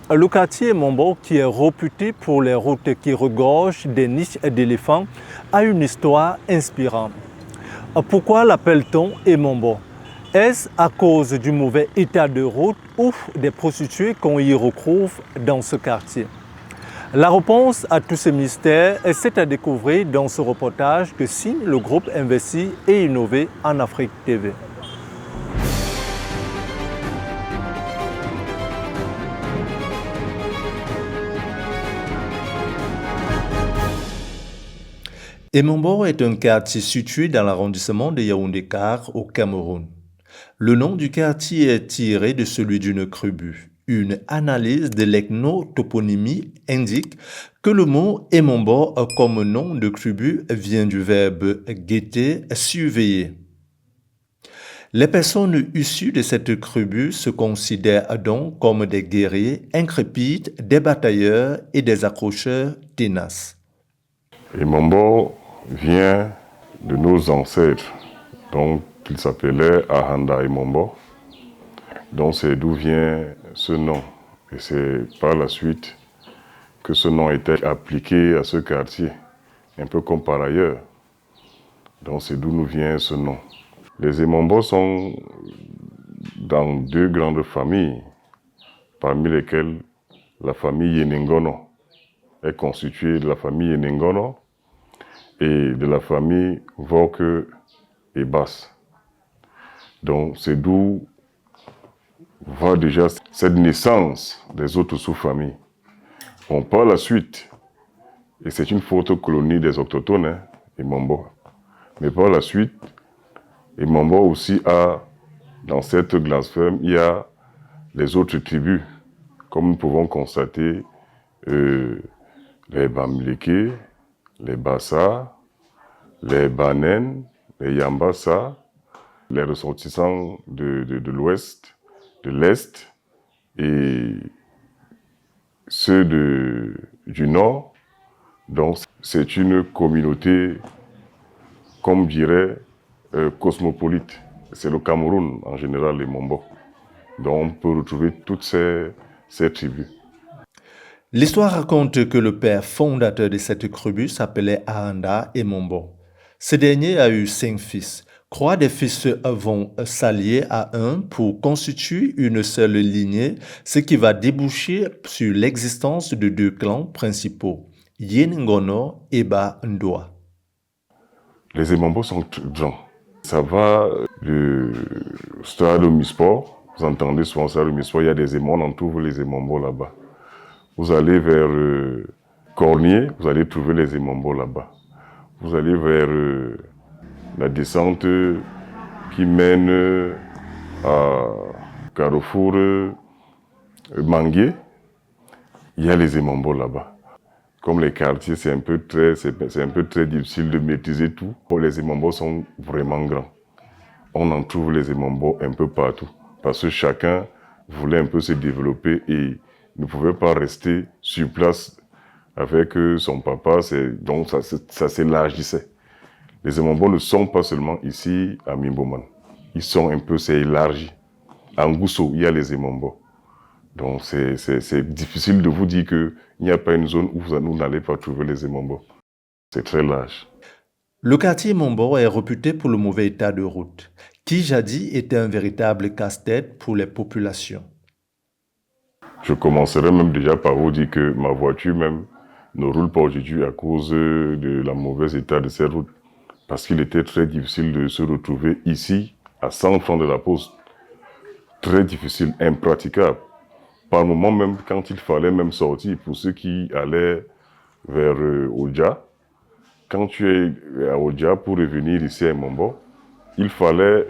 Le quartier Mombo, qui est réputé pour les routes qui regorgent des niches d'éléphants, a une histoire inspirante. Pourquoi l'appelle-t-on Emombo? Est-ce à cause du mauvais état de route ou des prostituées qu'on y retrouve dans ce quartier? La réponse à tous ces mystères est à découvrir dans ce reportage que signe le groupe Investi et Innové en Afrique TV. Emombo est un quartier situé dans l'arrondissement de Yaoundé-Kar au Cameroun. Le nom du quartier est tiré de celui d'une tribu. Une analyse de l'ethnotoponymie indique que le mot Emombo comme nom de tribu vient du verbe guetter, surveiller. Les personnes issues de cette tribu se considèrent donc comme des guerriers intrépides, des batailleurs et des accrocheurs ténaces. Emombo vient de nos ancêtres, donc ils s'appelaient Ahanda Emombo. Donc c'est d'où vient ce nom. Et c'est par la suite que ce nom était appliqué à ce quartier, un peu comme par ailleurs. Donc c'est d'où nous vient ce nom. Les Emombo sont dans deux grandes familles, parmi lesquelles la famille Yenengono est constituée de la famille Yenengono et de la famille Voke et Basse. Donc c'est d'où va déjà cette naissance des autres sous-familles. Bon, par la suite, et c'est une forte colonie des autochtones, Emombo, mais par la suite, Emombo aussi a, dans cette blasphème, il y a les autres tribus, comme nous pouvons constater, les Bamileke, les Bassa, les Banen, les Yambassa, les ressortissants de l'Ouest, de l'Est et ceux du Nord. Donc c'est une communauté, comme dirait, cosmopolite. C'est le Cameroun en général, les Mombo. Donc on peut retrouver toutes ces tribus. L'histoire raconte que le père fondateur de cette tribu s'appelait Ahanda Emombo. Ce dernier a eu 5 fils. 3 des fils vont s'allier à un pour constituer une seule lignée, ce qui va déboucher sur l'existence de 2 clans principaux, Yenengono et Ba Ndoa. Les Emombo sont grands. Ça va du stade de Misport. Vous entendez souvent ça, le Misport, il y a des Emombo, on trouve les Emombo là-bas. Vous allez vers Cornier, vous allez trouver les Emombo là-bas. Vous allez vers la descente qui mène à Carrefour Manguier. Il y a les Emombo là-bas. Comme les quartiers, c'est un peu très difficile de maîtriser tout. Les Emombo sont vraiment grands. On en trouve les Emombo un peu partout. Parce que chacun voulait un peu se développer et ne pouvait pas rester sur place avec son papa. Donc ça s'élargissait. Les Emombo ne sont pas seulement ici à Mimboman. Ils sont un peu, c'est élargi. À Ngousso, il y a les Emombo. Donc c'est difficile de vous dire qu'il n'y a pas une zone où vous n'allez pas trouver les Emombo. C'est très large. Le quartier Mombo est réputé pour le mauvais état de route, qui jadis était un véritable casse-tête pour les populations. Je commencerai même déjà par vous dire que ma voiture même ne roule pas aujourd'hui à cause de la mauvaise état de ces routes. Parce qu'il était très difficile de se retrouver ici, à 100 francs de la poste. Très difficile, impraticable. Par moment même, quand il fallait même sortir, pour ceux qui allaient vers Oja, quand tu es à Oja pour revenir ici à Mombo, il fallait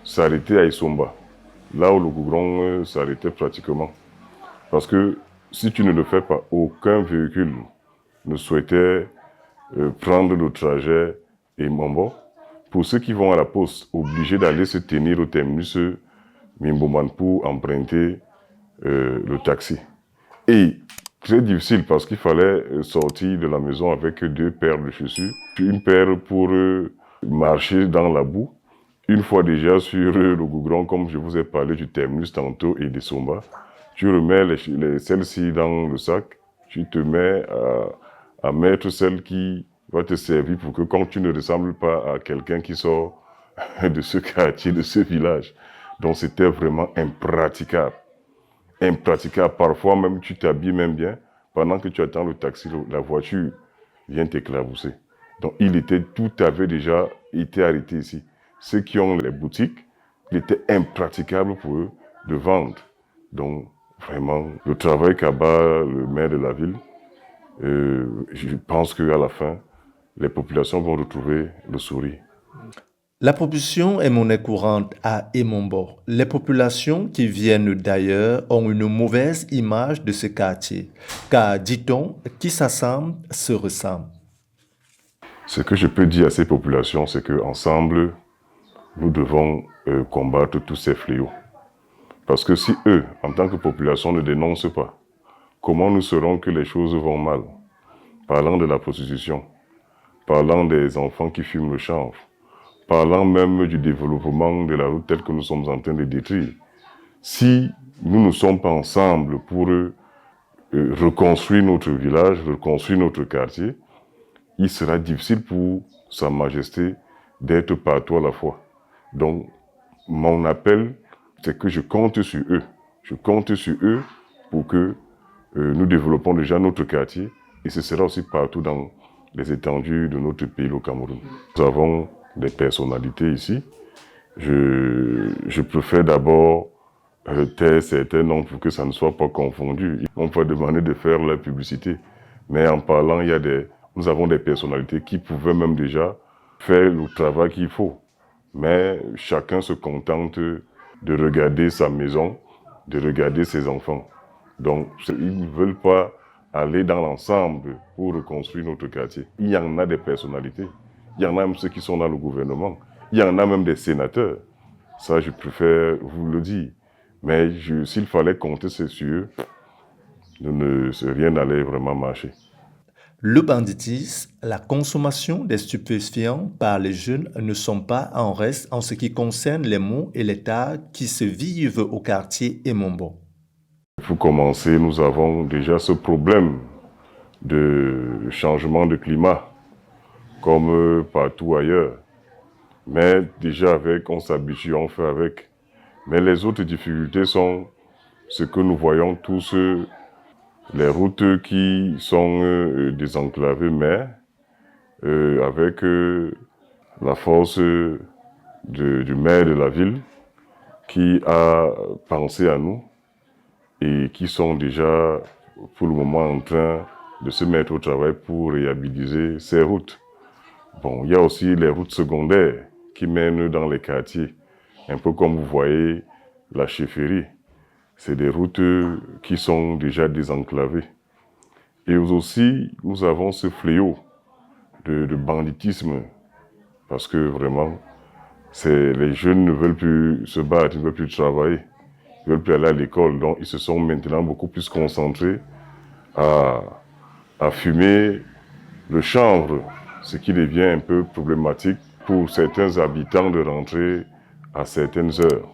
s'arrêter à Isomba, là où le goudron s'arrêtait pratiquement. Parce que si tu ne le fais pas, aucun véhicule ne souhaitait prendre le trajet et Mombo. Pour ceux qui vont à la poste, obligés d'aller se tenir au terminus Mimboman pour emprunter le taxi. Et très difficile parce qu'il fallait sortir de la maison avec 2 paires de chaussures. Une paire pour marcher dans la boue. Une fois déjà sur le goudron, comme je vous ai parlé du terminus tantôt et des Somba, Tu remets celles-ci dans le sac, tu te mets à mettre celle qui va te servir pour que quand tu ne ressembles pas à quelqu'un qui sort de ce quartier, de ce village. Donc c'était vraiment impraticable. Impraticable. Parfois même tu t'habilles même bien. Pendant que tu attends le taxi, la voiture vient t'éclabousser. Donc tout avait déjà été arrêté ici. Ceux qui ont les boutiques, il était impraticable pour eux de vendre. Donc vraiment, le travail qu'abat le maire de la ville, je pense qu'à la fin, les populations vont retrouver le sourire. La propulsion est monnaie courante à Emombo. Les populations qui viennent d'ailleurs ont une mauvaise image de ce quartier, car, dit-on, qui s'assemble se ressemble. Ce que je peux dire à ces populations, c'est qu'ensemble, nous devons combattre tous ces fléaux. Parce que si eux, en tant que population, ne dénoncent pas, comment nous saurons que les choses vont mal? Parlant de la prostitution, parlant des enfants qui fument le chanvre, parlant même du développement de la route telle que nous sommes en train de détruire. Si nous ne sommes pas ensemble pour reconstruire notre village, reconstruire notre quartier, il sera difficile pour Sa Majesté d'être partout à la fois. Donc, mon appel, c'est que je compte sur eux. Je compte sur eux pour que nous développons déjà notre quartier et ce sera aussi partout dans les étendues de notre pays, le Cameroun. Nous avons des personnalités ici. Je préfère d'abord taire certains noms pour que ça ne soit pas confondu. On peut demander de faire la publicité, mais en parlant, nous avons des personnalités qui pouvaient même déjà faire le travail qu'il faut. Mais chacun se contente de regarder sa maison, de regarder ses enfants. Donc, ils ne veulent pas aller dans l'ensemble pour reconstruire notre quartier. Il y en a des personnalités. Il y en a même ceux qui sont dans le gouvernement. Il y en a même des sénateurs. Ça, je préfère vous le dire. Mais s'il fallait compter sur eux, rien n'allait vraiment marcher. Le banditisme, la consommation des stupéfiants par les jeunes ne sont pas en reste en ce qui concerne les maux et les tares qui se vivent au quartier Emombo. Pour commencer, nous avons déjà ce problème de changement de climat, comme partout ailleurs. Mais déjà on s'habitue, on fait avec. Mais les autres difficultés sont ce que nous voyons tous, les routes qui sont désenclavées, mais avec la force du maire de la ville qui a pensé à nous et qui sont déjà pour le moment en train de se mettre au travail pour réhabiliter ces routes. Bon, il y a aussi les routes secondaires qui mènent dans les quartiers, un peu comme vous voyez la chefferie. C'est des routes qui sont déjà désenclavées. Et aussi, nous avons ce fléau de banditisme, parce que vraiment, les jeunes ne veulent plus se battre, ils ne veulent plus travailler, ils ne veulent plus aller à l'école. Donc, ils se sont maintenant beaucoup plus concentrés à fumer le chanvre, ce qui devient un peu problématique pour certains habitants de rentrer à certaines heures.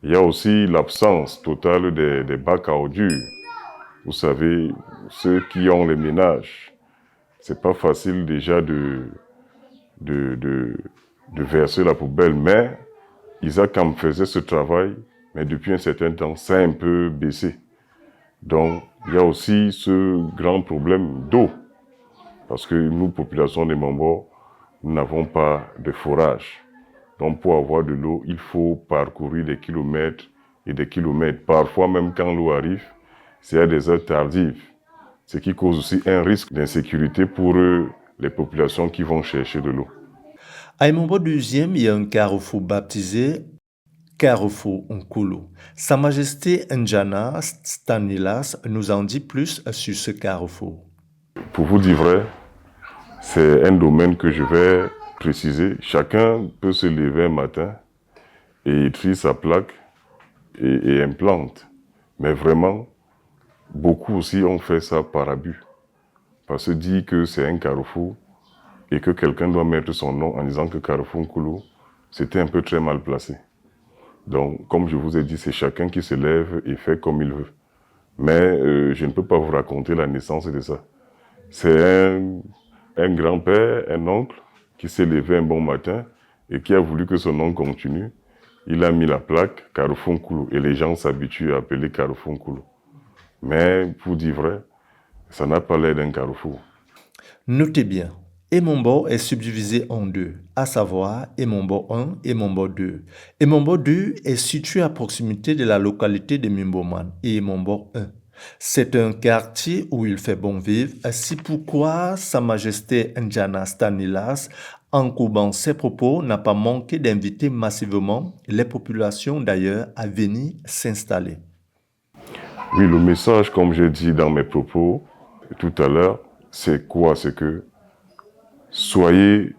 Il y a aussi l'absence totale des bacs à ordures. Vous savez, ceux qui ont les ménages, c'est pas facile déjà de verser la poubelle, mais Isaac en faisait ce travail, mais depuis un certain temps, ça a un peu baissé. Donc, il y a aussi ce grand problème d'eau, parce que nous, population des Mambo, nous n'avons pas de forage. Donc, pour avoir de l'eau, il faut parcourir des kilomètres et des kilomètres. Parfois, même quand l'eau arrive, c'est à des heures tardives, ce qui cause aussi un risque d'insécurité pour les populations qui vont chercher de l'eau. À Emombo 2e, il y a un carrefour baptisé Carrefour Nkulu. Sa Majesté Njana Stanislas nous en dit plus sur ce carrefour. Pour vous dire vrai, c'est un domaine que je vais préciser. Chacun peut se lever un matin et écrire sa plaque et implante. Mais vraiment, beaucoup aussi ont fait ça par abus. Parce que dit que c'est un carrefour et que quelqu'un doit mettre son nom en disant que Carrefour Nkulu, c'était un peu très mal placé. Donc, comme je vous ai dit, c'est chacun qui se lève et fait comme il veut. Mais je ne peux pas vous raconter la naissance de ça. C'est un grand-père, un oncle, qui s'est levé un bon matin et qui a voulu que son oncle continue. Il a mis la plaque Karufunkulu et les gens s'habituent à appeler Karufunkulu. Mais pour dire vrai, ça n'a pas l'air d'un carrefour. Notez bien, Emombo est subdivisé en deux, à savoir Emombo 1 et Emombo 2. Emombo 2 est situé à proximité de la localité de Mimboman et Emombo 1. C'est un quartier où il fait bon vivre, c'est pourquoi Sa Majesté Njana Stanilas, en courbant ses propos, n'a pas manqué d'inviter massivement les populations d'ailleurs à venir s'installer. Oui, le message, comme j'ai dit dans mes propos tout à l'heure, c'est quoi? C'est que soyez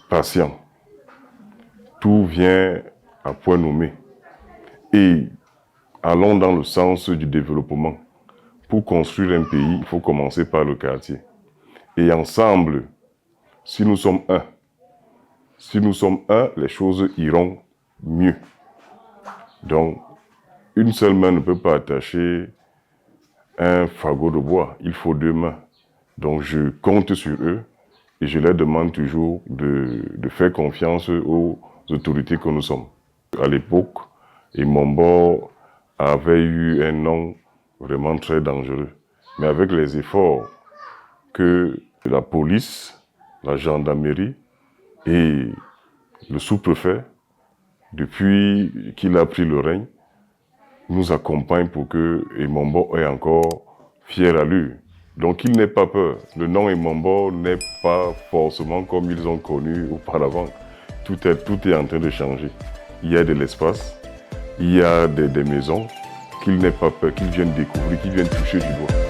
patients. Tout vient à point nommé. Et allons dans le sens du développement. Pour construire un pays, il faut commencer par le quartier. Et ensemble, si nous sommes un, les choses iront mieux. Donc, une seule main ne peut pas attacher un fagot de bois. Il faut deux mains. Donc, je compte sur eux et je leur demande toujours de faire confiance aux autorités que nous sommes. À l'époque, Emombo avait eu un nom vraiment très dangereux. Mais avec les efforts que la police, la gendarmerie et le sous-préfet, depuis qu'il a pris le règne, nous accompagnent pour que Emombo ait encore fière allure. Donc il n'ait pas peur. Le nom Emombo n'est pas forcément comme ils ont connu auparavant. Tout est en train de changer. Il y a de l'espace, il y a des maisons, qu'il n'ait pas peur, qu'il vienne découvrir, qu'il vienne toucher du doigt.